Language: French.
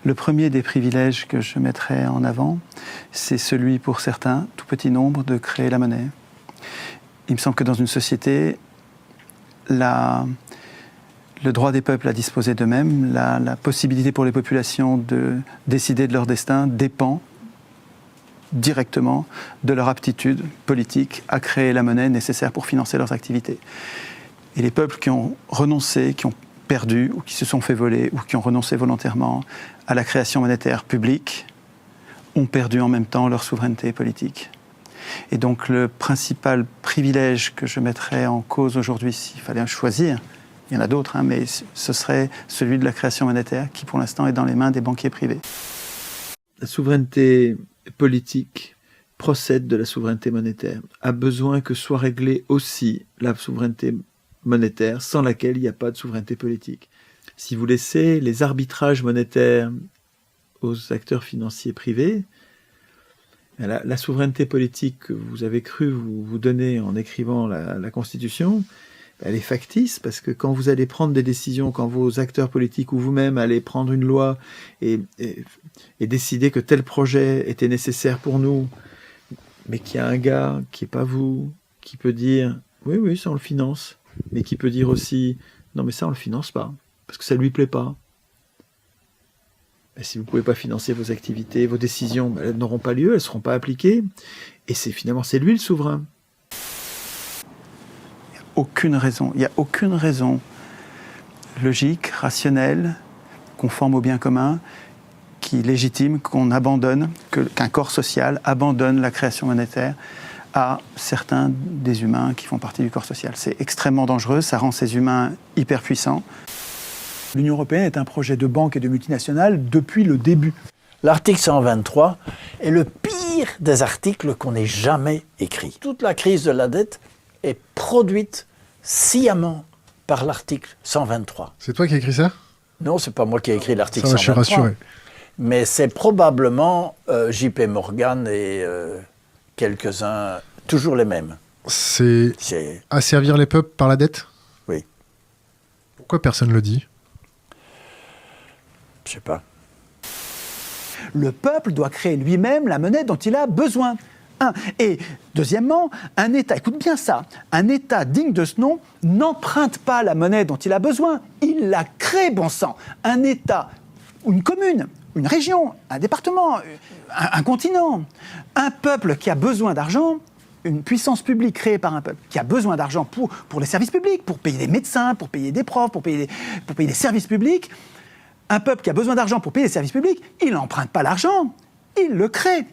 Le premier des privilèges que je mettrais en avant, c'est celui pour certains, tout petit nombre, de créer la monnaie. Il me semble que dans une société, le droit des peuples à disposer d'eux-mêmes, la possibilité pour les populations de décider de leur destin dépend directement de leur aptitude politique à créer la monnaie nécessaire pour financer leurs activités. Et les peuples qui ont renoncé, qui ont perdu ou qui se sont fait voler ou qui ont renoncé volontairement à la création monétaire publique ont perdu en même temps leur souveraineté politique. Et donc le principal privilège que je mettrais en cause aujourd'hui, s'il fallait choisir, il y en a d'autres, mais ce serait celui de la création monétaire qui pour l'instant est dans les mains des banquiers privés. La souveraineté politique procède de la souveraineté monétaire, a besoin que soit réglée aussi la souveraineté monétaire, sans laquelle il n'y a pas de souveraineté politique. Si vous laissez les arbitrages monétaires aux acteurs financiers privés, la souveraineté politique que vous avez cru vous donner en écrivant la Constitution, elle est factice, parce que quand vous allez prendre des décisions, quand vos acteurs politiques ou vous-même allez prendre une loi et décider que tel projet était nécessaire pour nous, mais qu'il y a un gars qui n'est pas vous, qui peut dire « oui, ça on le finance », mais qui peut dire aussi « non, mais ça on le finance pas, parce que ça lui plaît pas ». Si vous ne pouvez pas financer vos activités, vos décisions, elles n'auront pas lieu, elles ne seront pas appliquées, et finalement c'est lui le souverain. Il n'y a aucune raison logique, rationnelle, conforme au bien commun, qui légitime qu'on abandonne, qu'un corps social abandonne la création monétaire à certains des humains qui font partie du corps social. C'est extrêmement dangereux, ça rend ces humains hyper puissants. L'Union européenne est un projet de banque et de multinationales depuis le début. L'article 123 est le pire des articles qu'on ait jamais écrit. Toute la crise de la dette est produite sciemment par l'article 123. C'est toi qui as écrit ça? Non, c'est pas moi qui ai écrit l'article 123. Ça, je suis rassuré. Mais c'est probablement J.P. Morgan et quelques-uns, toujours les mêmes. C'est asservir les peuples par la dette? Oui. Pourquoi personne ne le dit? Je sais pas. Le peuple doit créer lui-même la monnaie dont il a besoin. Et deuxièmement, un État, écoute bien ça, un État digne de ce nom n'emprunte pas la monnaie dont il a besoin, il la crée, bon sang. Un État, une commune, une région, un département, un continent, un peuple qui a besoin d'argent, une puissance publique créée par un peuple qui a besoin d'argent pour les services publics, pour payer des médecins, pour payer des profs, pour payer des services publics. Un peuple qui a besoin d'argent pour payer les services publics, il n'emprunte pas l'argent, il le crée.